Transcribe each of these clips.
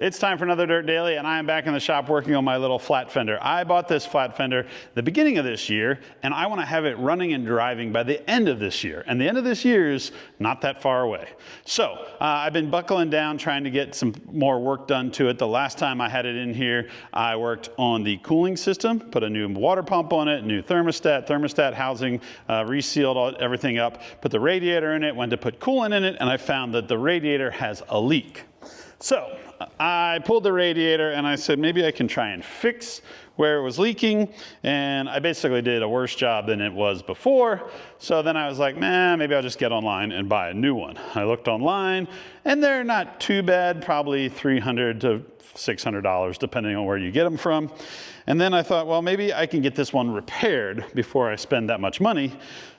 It's time for another Dirt Daily, and I am back in the shop working on my little flat fender. I bought this flat fender the beginning of this year, and I want to have it running and driving by the end of this year. And the end of this year is not that far away. So I've been buckling down trying to get some more work done to it. The last time I had it in here, I worked on the cooling system, put a new water pump on it, new thermostat housing, resealed everything up, put the radiator in it, went to put coolant in it, and I found that the radiator has a leak. So I pulled the radiator and I said, maybe I can try and fix where it was leaking. And I basically did a worse job than it was before. So then I was like, nah, maybe I'll just get online and buy a new one. I looked online and they're not too bad, probably $300 to $600, depending on where you get them from. And then I thought, well, maybe I can get this one repaired before I spend that much money.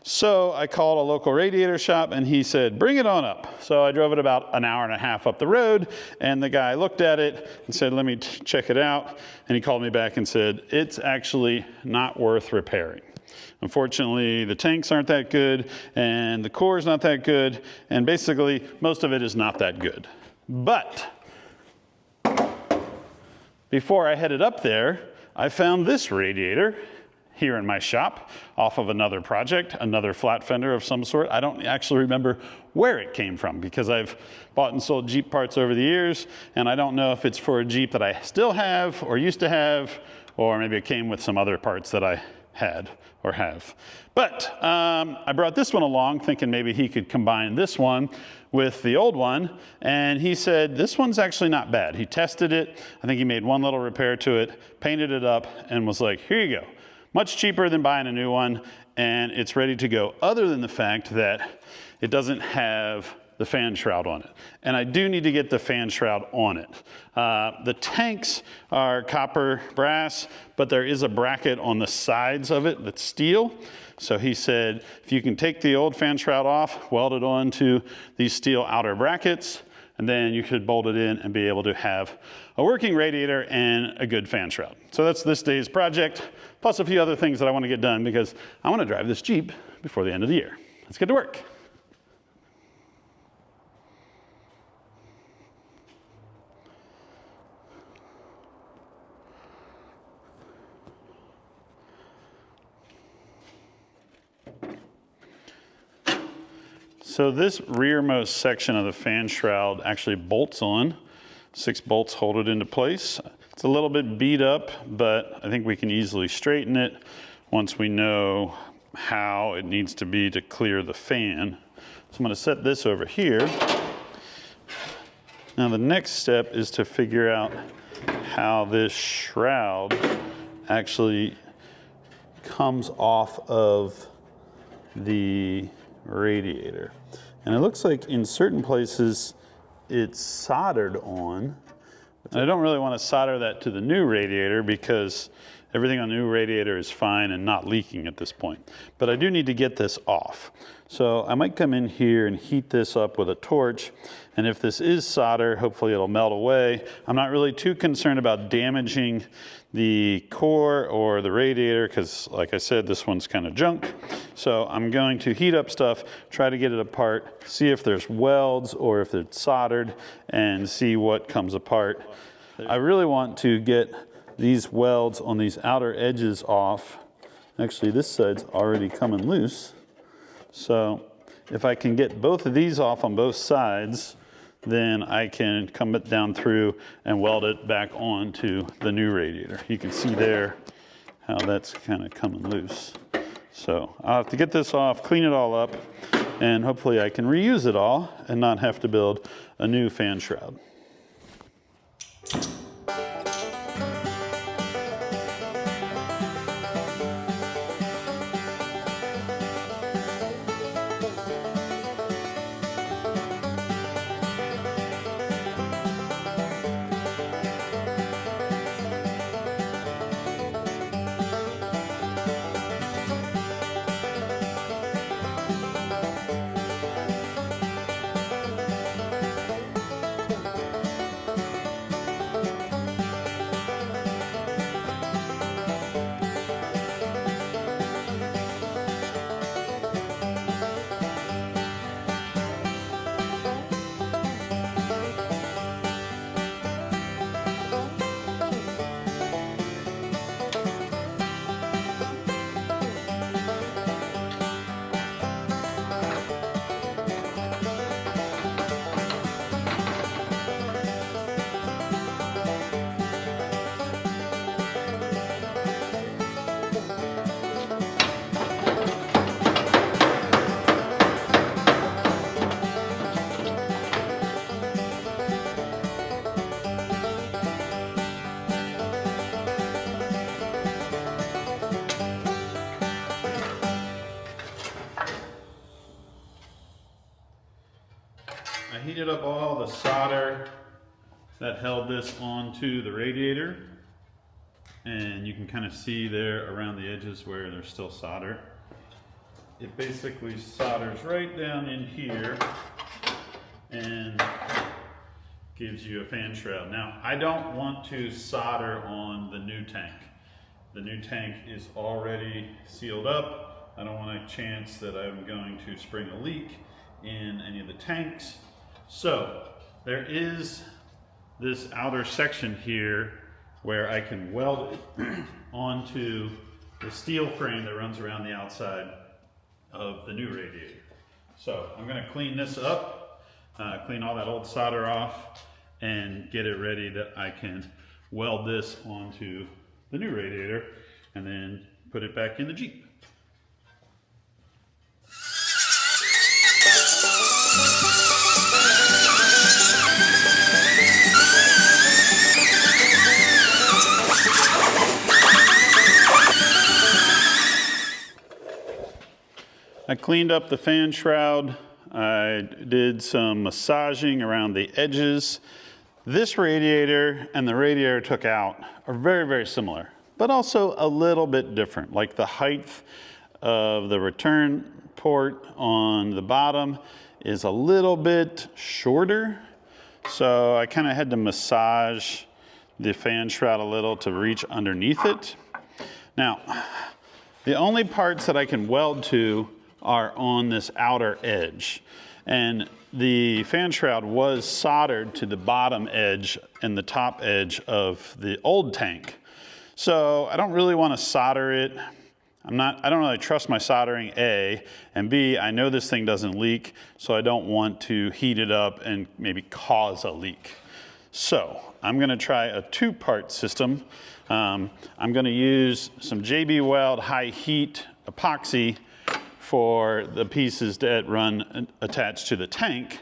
So I called a local radiator shop and he said, bring it on up. So I drove it about an hour and a half up the road, and the guy looked at it and said, let me check it out. And he called me back and said, it's actually not worth repairing. Unfortunately, the tanks aren't that good and the core is not that good, and basically most of it is not that good. But before I headed up there, I found this radiator here in my shop off of another project, another flat fender of some sort. I don't actually remember where it came from because I've bought and sold Jeep parts over the years, and I don't know if it's for a Jeep that I still have or used to have, or maybe it came with some other parts that I had or have. But I brought this one along thinking maybe he could combine this one with the old one, and he said this one's actually not bad. He tested it. I think he made one little repair to it, painted it up, and was like, here you go. Much cheaper than buying a new one, and it's ready to go, other than the fact that it doesn't have the fan shroud on it. And I do need to get the fan shroud on it. The tanks are copper brass, but there is a bracket on the sides of it that's steel. So he said, if you can take the old fan shroud off, weld it onto these steel outer brackets, and then you could bolt it in and be able to have a working radiator and a good fan shroud. So that's this day's project, plus a few other things that I want to get done because I want to drive this Jeep before the end of the year. Let's get to work. So this rearmost section of the fan shroud actually bolts on. 6 bolts hold it into place. It's a little bit beat up, but I think we can easily straighten it once we know how it needs to be to clear the fan. So I'm going to set this over here. Now the next step is to figure out how this shroud actually comes off of the radiator. And it looks like in certain places it's soldered on. I don't really want to solder that to the new radiator because everything on the new radiator is fine and not leaking at this point. But I do need to get this off. So I might come in here and heat this up with a torch. And if this is solder, hopefully it'll melt away. I'm not really too concerned about damaging the core or the radiator because, like I said, this one's kind of junk. So I'm going to heat up stuff, try to get it apart, see if there's welds or if it's soldered, and see what comes apart. I really want to get these welds on these outer edges off. Actually, this side's already coming loose. So if I can get both of these off on both sides, then I can come it down through and weld it back onto the new radiator. You can see there how that's kind of coming loose. So I'll have to get this off, clean it all up, and hopefully I can reuse it all and not have to build a new fan shroud. I heated up all the solder that held this onto the radiator, and you can kind of see there around the edges where there's still solder. It basically solders right down in here and gives you a fan shroud. Now, I don't want to solder on the new tank. The new tank is already sealed up. I don't want a chance that I'm going to spring a leak in any of the tanks. So there is this outer section here where I can weld it onto the steel frame that runs around the outside of the new radiator. So I'm going to clean this up, clean all that old solder off, and get it ready that I can weld this onto the new radiator and then put it back in the Jeep. I cleaned up the fan shroud. I did some massaging around the edges. This radiator and the radiator I took out are very, very similar, but also a little bit different. Like the height of the return port on the bottom is a little bit shorter. So I kind of had to massage the fan shroud a little to reach underneath it. Now, the only parts that I can weld to are on this outer edge. And the fan shroud was soldered to the bottom edge and the top edge of the old tank. So I don't really want to solder it. I don't really trust my soldering, A, and B, I know this thing doesn't leak, so I don't want to heat it up and maybe cause a leak. So I'm going to try a two-part system. I'm going to use some JB Weld high heat epoxy for the pieces that run attached to the tank,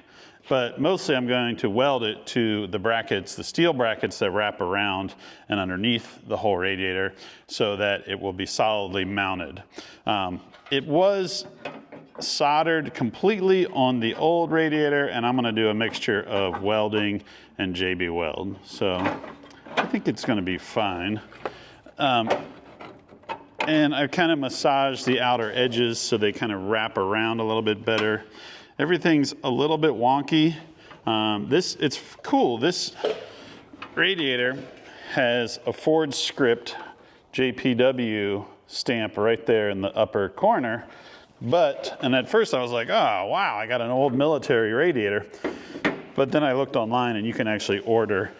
but mostly I'm going to weld it to the brackets, the steel brackets that wrap around and underneath the whole radiator so that it will be solidly mounted. It was soldered completely on the old radiator, and I'm going to do a mixture of welding and JB Weld. So I think it's going to be fine. And I've kind of massaged the outer edges so they kind of wrap around a little bit better. Everything's a little bit wonky. It's cool. This radiator has a Ford script JPW stamp right there in the upper corner. And at first I was like, oh, wow, I got an old military radiator. But then I looked online and you can actually order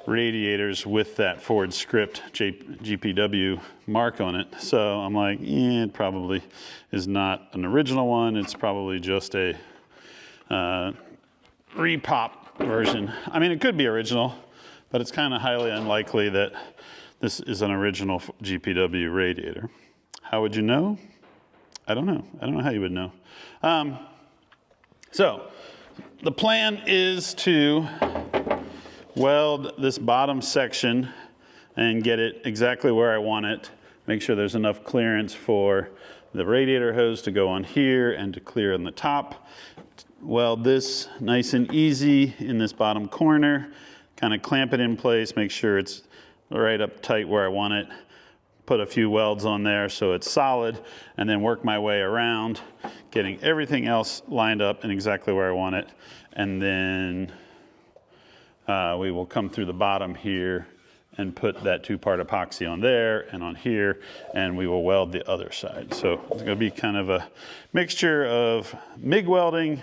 radiators with that Ford script GPW mark on it. So I'm like, it probably is not an original one. It's probably just a repop version. I mean, it could be original, but it's kind of highly unlikely that this is an original GPW radiator. How would you know? I don't know. I don't know how you would know. So the plan is to weld this bottom section and get it exactly where I want it. Make sure there's enough clearance for the radiator hose to go on here and to clear on the top. Weld this nice and easy in this bottom corner. Kind of clamp it in place, make sure it's right up tight where I want it. Put a few welds on there so it's solid, and then work my way around, getting everything else lined up and exactly where I want it. And then we will come through the bottom here and put that two-part epoxy on there and on here, and we will weld the other side. So it's going to be kind of a mixture of MIG welding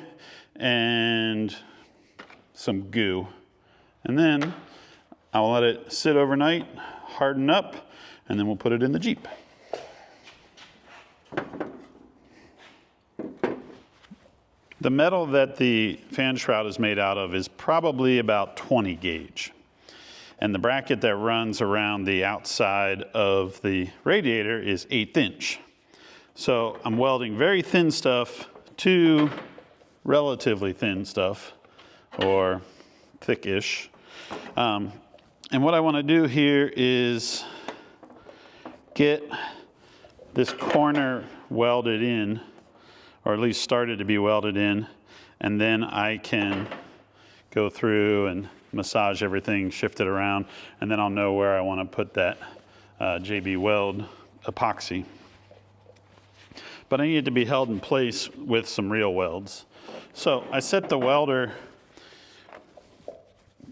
and some goo. And then I'll let it sit overnight, harden up, and then we'll put it in the Jeep. The metal that the fan shroud is made out of is probably about 20 gauge. And the bracket that runs around the outside of the radiator is 1/8 inch. So I'm welding very thin stuff to relatively thin stuff, or thick-ish. And what I want to do here is get this corner welded in, or at least started to be welded in, and then I can go through and massage everything, shift it around, and then I'll know where I want to put that JB Weld epoxy. But I need it to be held in place with some real welds. So I set the welder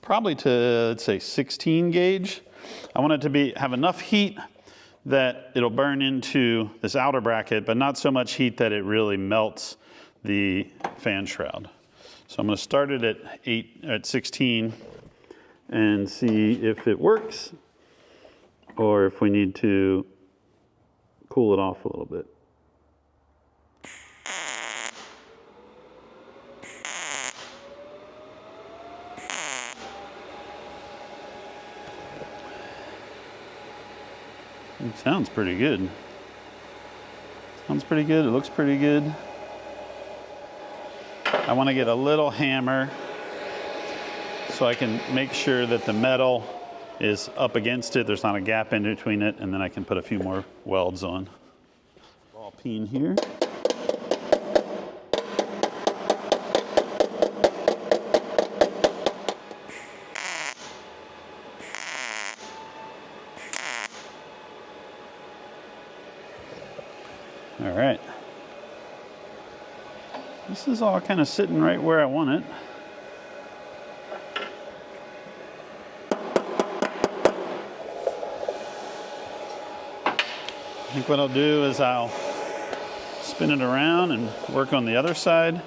probably to, let's say, 16 gauge. I want it to have enough heat that it'll burn into this outer bracket, but not so much heat that it really melts the fan shroud. So I'm going to start it at 16 and see if it works or if we need to cool it off a little bit. It sounds pretty good. Sounds pretty good. It looks pretty good. I want to get a little hammer so I can make sure that the metal is up against it. There's not a gap in between it, and then I can put a few more welds on. Ball peen here. All right. This is all kind of sitting right where I want it. I think what I'll do is I'll spin it around and work on the other side.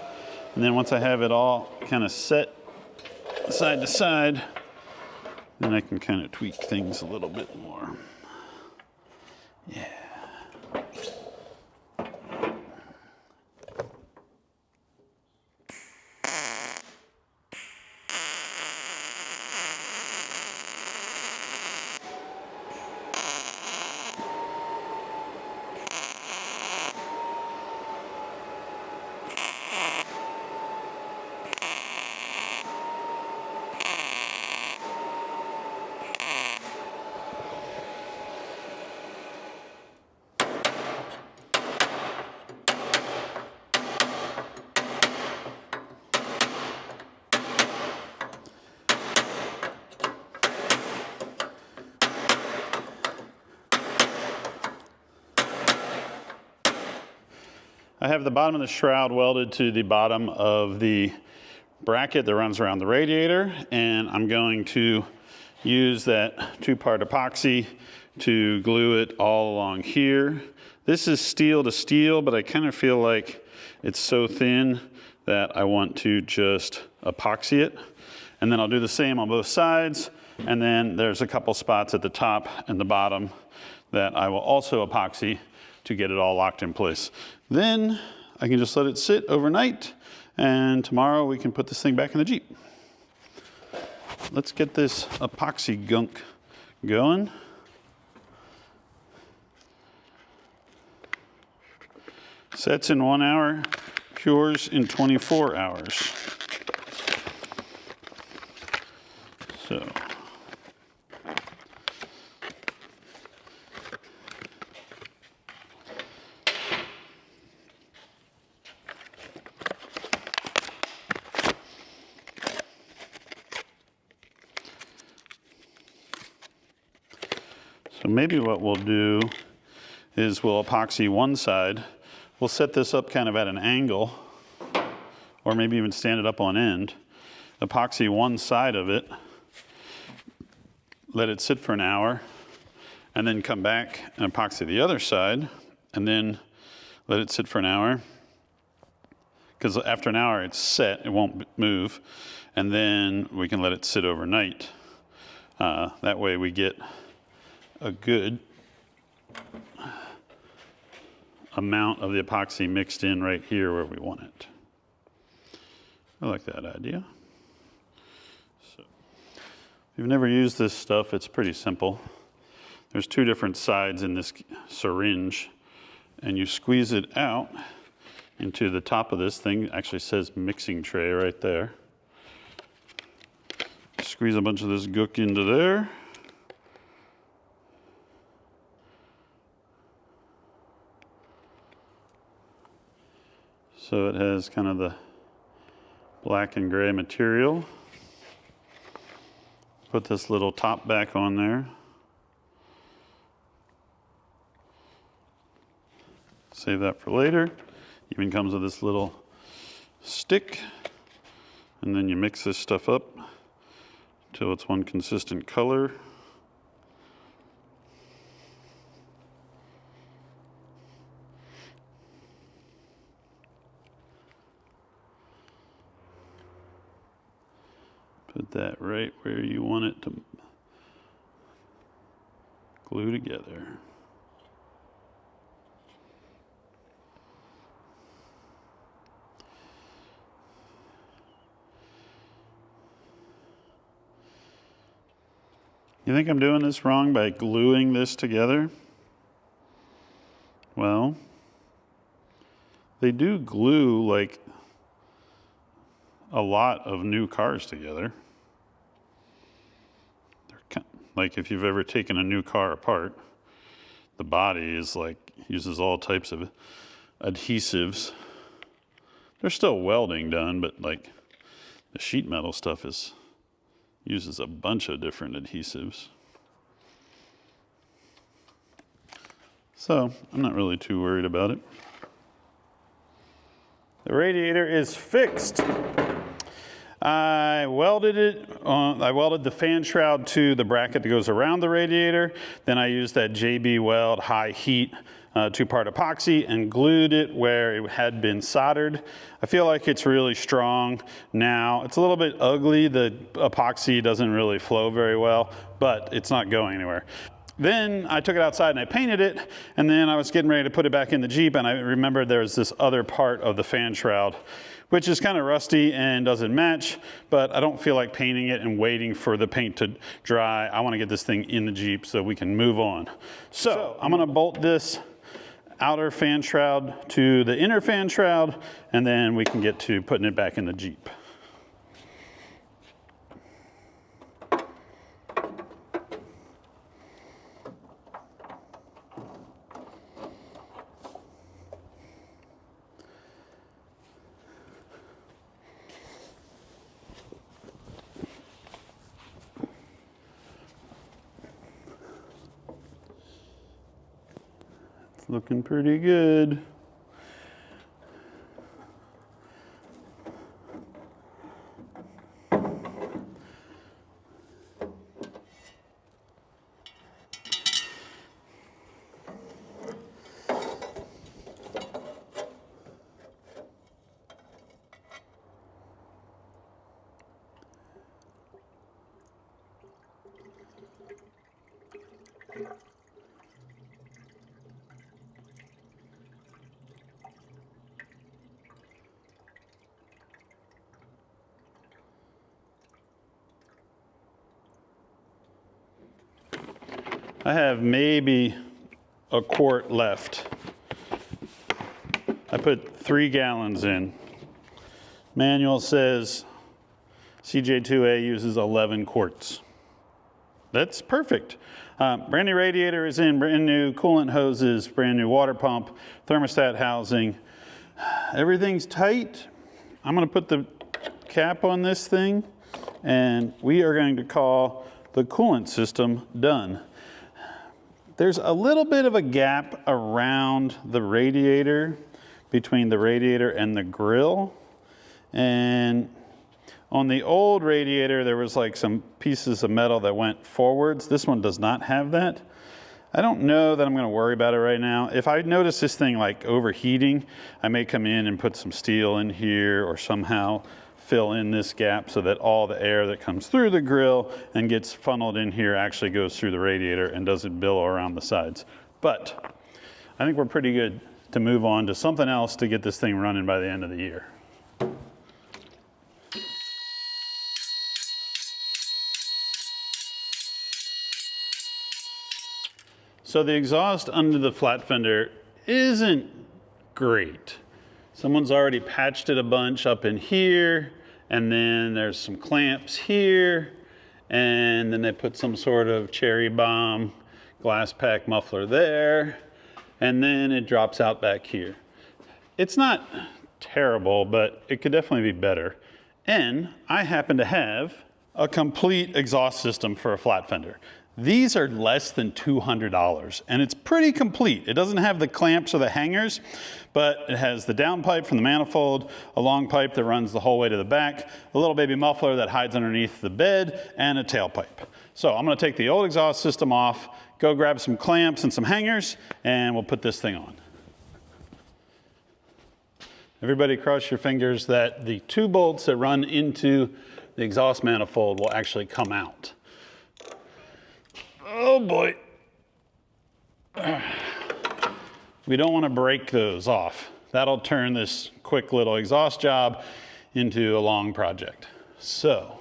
And then once I have it all kind of set side to side, then I can kind of tweak things a little bit more. Yeah. I have the bottom of the shroud welded to the bottom of the bracket that runs around the radiator, and I'm going to use that 2-part epoxy to glue it all along here. This is steel to steel, but I kind of feel like it's so thin that I want to just epoxy it. And then I'll do the same on both sides, and then there's a couple spots at the top and the bottom that I will also epoxy to get it all locked in place. Then I can just let it sit overnight, and tomorrow we can put this thing back in the Jeep. Let's get this epoxy gunk going. Sets in 1 hour, cures in 24 hours. So. So maybe what we'll do is we'll epoxy one side. We'll set this up kind of at an angle, or maybe even stand it up on end. Epoxy one side of it, let it sit for an hour, and then come back and epoxy the other side, and then let it sit for an hour. Because after an hour it's set, it won't move, and then we can let it sit overnight. That way we get a good amount of the epoxy mixed in right here where we want it. I like that idea. So, if you've never used this stuff, it's pretty simple. There's 2 different sides in this syringe, and you squeeze it out into the top of this thing. It actually says mixing tray right there. Squeeze a bunch of this gook into there. So it has kind of the black and gray material. Put this little top back on there. Save that for later. Even comes with this little stick. And then you mix this stuff up till it's one consistent color. Put that right where you want it to glue together. You think I'm doing this wrong by gluing this together? Well, they do glue like a lot of new cars together. Like if you've ever taken a new car apart, the body is like, uses all types of adhesives. There's still welding done, but like the sheet metal stuff uses a bunch of different adhesives. So I'm not really too worried about it. The radiator is fixed. I welded the fan shroud to the bracket that goes around the radiator. Then I used that JB Weld high heat 2-part epoxy and glued it where it had been soldered. I feel like it's really strong now. It's a little bit ugly. The epoxy doesn't really flow very well, but it's not going anywhere. Then I took it outside and I painted it, and then I was getting ready to put it back in the Jeep, and I remembered there's this other part of the fan shroud which is kind of rusty and doesn't match, but I don't feel like painting it and waiting for the paint to dry. I want to get this thing in the Jeep so we can move on. So I'm going to bolt this outer fan shroud to the inner fan shroud, and then we can get to putting it back in the Jeep. Looking pretty good. I have maybe a quart left. I put 3 gallons in. Manual says CJ2A uses 11 quarts. That's perfect. Brand new radiator is in, brand new coolant hoses, brand new water pump, thermostat housing. Everything's tight. I'm going to put the cap on this thing, and we are going to call the coolant system done. There's a little bit of a gap around the radiator, between the radiator and the grill. And on the old radiator, there was like some pieces of metal that went forwards. This one does not have that. I don't know that I'm going to worry about it right now. If I notice this thing like overheating, I may come in and put some steel in here or somehow fill in this gap so that all the air that comes through the grill and gets funneled in here actually goes through the radiator and doesn't billow around the sides. But I think we're pretty good to move on to something else to get this thing running by the end of the year. So the exhaust under the Flatfender isn't great. Someone's already patched it a bunch up in here, and then there's some clamps here, and then they put some sort of cherry bomb glass pack muffler there, and then it drops out back here. It's not terrible, but it could definitely be better. And I happen to have a complete exhaust system for a Flatfender. These are less than $200, and it's pretty complete. It doesn't have the clamps or the hangers, but it has the downpipe from the manifold, a long pipe that runs the whole way to the back, a little baby muffler that hides underneath the bed, and a tailpipe. So I'm gonna take the old exhaust system off, go grab some clamps and some hangers, and we'll put this thing on. Everybody cross your fingers that the 2 bolts that run into the exhaust manifold will actually come out. Oh boy. We don't want to break those off. That'll turn this quick little exhaust job into a long project. So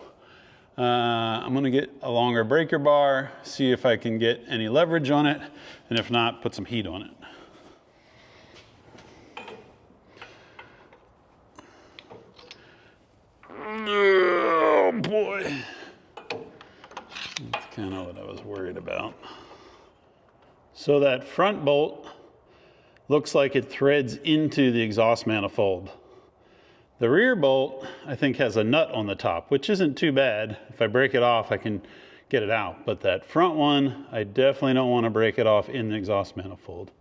I'm going to get a longer breaker bar, see if I can get any leverage on it, and if not, put some heat on it. Oh boy. That's kind of what I was worried about. So that front bolt looks like it threads into the exhaust manifold. The rear bolt, I think, has a nut on the top, which isn't too bad. If I break it off, I can get it out. But that front one, I definitely don't want to break it off in the exhaust manifold.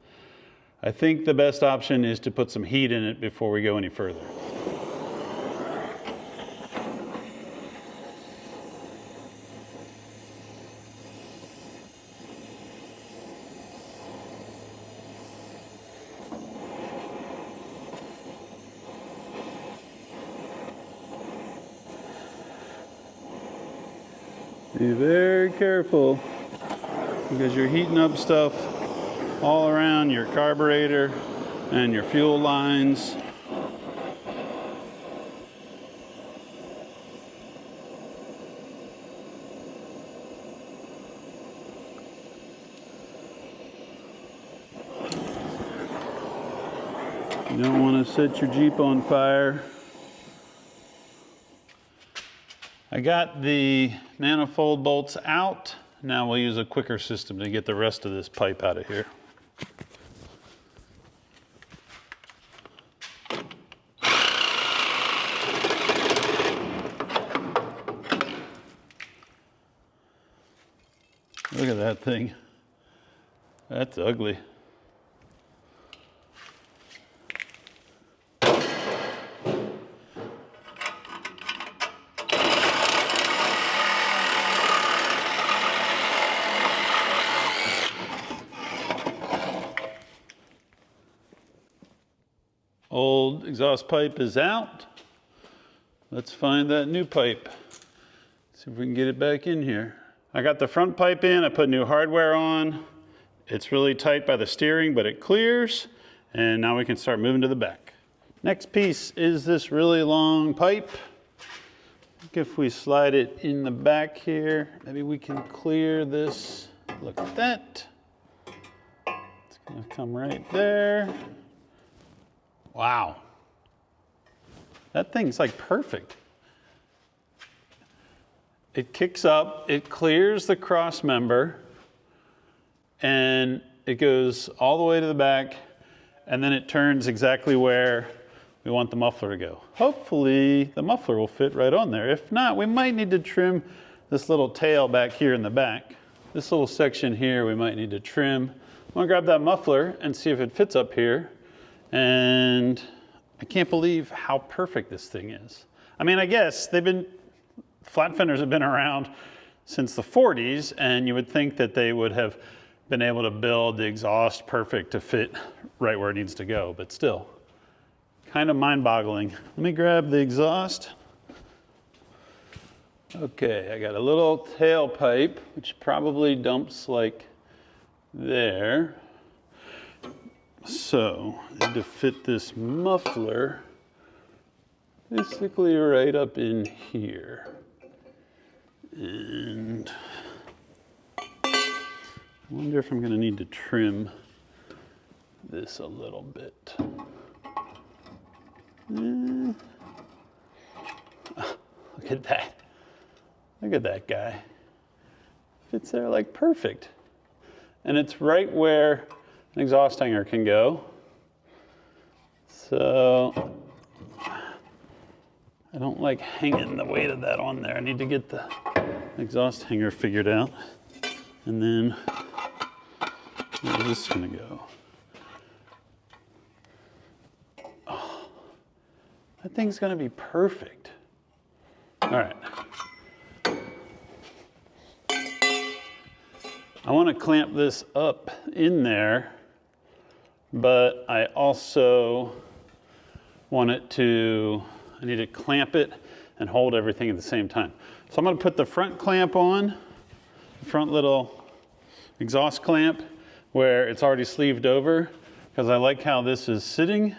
I think the best option is to put some heat in it before we go any further. Be very careful because you're heating up stuff all around your carburetor and your fuel lines. You don't want to set your Jeep on fire. I got the manifold bolts out. Now we'll use a quicker system to get the rest of this pipe out of here. Look at that thing. That's ugly. Old exhaust pipe is out. Let's find that new pipe. See if we can get it back in here. I got the front pipe in, I put new hardware on. It's really tight by the steering, but it clears. And now we can start moving to the back. Next piece is this really long pipe. If we slide it in the back here, maybe we can clear this. Look at that. It's gonna come right there. Wow. That thing's like perfect. It kicks up, it clears the cross member, and it goes all the way to the back, and then it turns exactly where we want the muffler to go. Hopefully the muffler will fit right on there. If not, we might need to trim this little tail back here in the back. This little section here we might need to trim. I'm gonna grab that muffler and see if it fits up here. And I can't believe how perfect this thing is. I mean, I guess Flatfenders have been around since the 40s, and you would think that they would have been able to build the exhaust perfect to fit right where it needs to go, but still, kind of mind-boggling. Let me grab the exhaust. Okay, I got a little tailpipe, which probably dumps like there. So, I need to fit this muffler basically right up in here. And I wonder if I'm going to need to trim this a little bit. Look at that. Look at that guy. Fits there like perfect. And it's right where an exhaust hanger can go. So I I don't like hanging the weight of that on there. I need to get the exhaust hanger figured out. And then, where's this gonna go? Oh, that thing's gonna be perfect. All right. I wanna clamp this up in there, but I also want it to, I need to clamp it and hold everything at the same time. So I'm gonna put the front clamp on, the front little exhaust clamp where it's already sleeved over, because I like how this is sitting.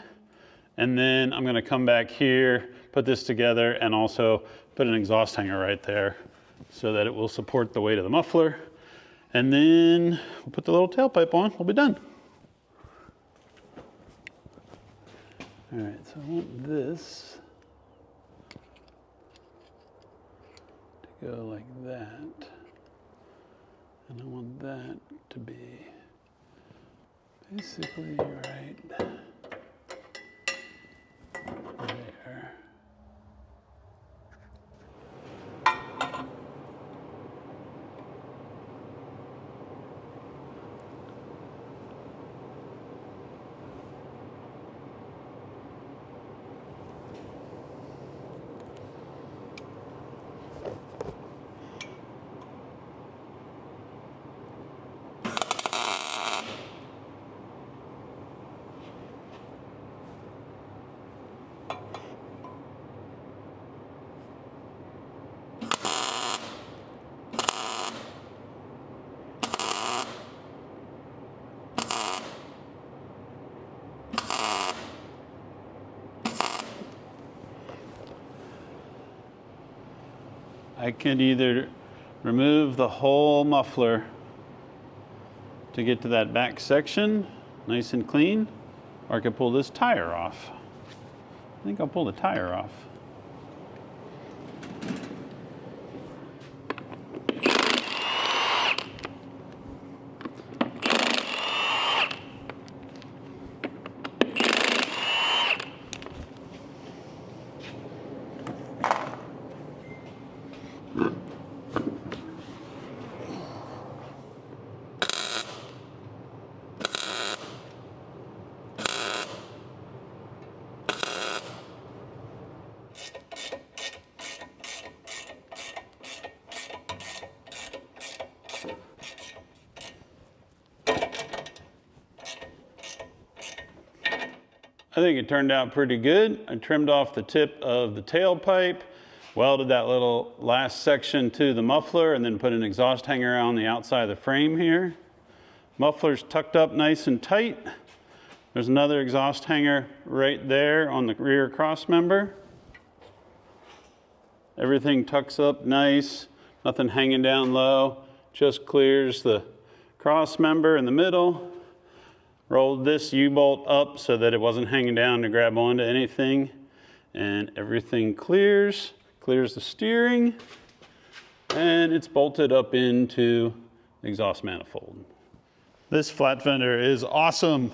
And then I'm gonna come back here, put this together, and also put an exhaust hanger right there so that it will support the weight of the muffler. And then we'll put the little tailpipe on, we'll be done. All right, so I want this to go like that. And I want that to be basically right there. I can either remove the whole muffler to get to that back section, nice and clean, or I can pull this tire off. I think I'll pull the tire off. I think it turned out pretty good. I trimmed off the tip of the tailpipe, welded that little last section to the muffler, and then put an exhaust hanger on the outside of the frame here. Muffler's tucked up nice and tight. There's another exhaust hanger right there on the rear cross member. Everything tucks up nice, nothing hanging down low, just clears the cross member in the middle. Rolled this U-bolt up so that it wasn't hanging down to grab onto anything. And everything clears the steering, and it's bolted up into the exhaust manifold. This Flatfender is awesome.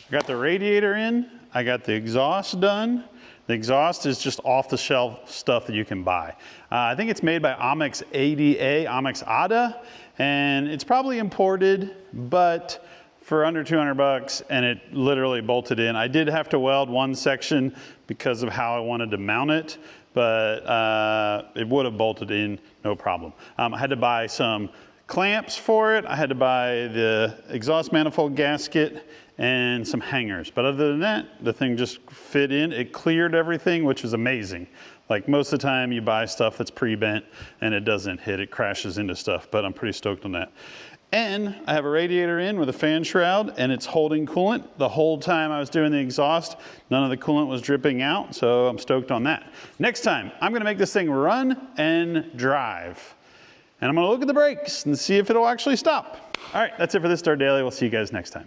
I got the radiator in, I got the exhaust done. The exhaust is just off-the-shelf stuff that you can buy. I think it's made by Omix ADA, Omix ADA, and it's probably imported, but for under 200 bucks, and it literally bolted in. I did have to weld one section because of how I wanted to mount it, but it would have bolted in no problem. I had to buy some clamps for it. I had to buy the exhaust manifold gasket and some hangers. But other than that, the thing just fit in. It cleared everything, which is amazing. Like most of the time you buy stuff that's pre-bent and it doesn't hit, it crashes into stuff, but I'm pretty stoked on that. And I have a radiator in with a fan shroud, and it's holding coolant. The whole time I was doing the exhaust, none of the coolant was dripping out, so I'm stoked on that. Next time, I'm gonna make this thing run and drive. And I'm gonna look at the brakes and see if it'll actually stop. All right, that's it for this Start Daily. We'll see you guys next time.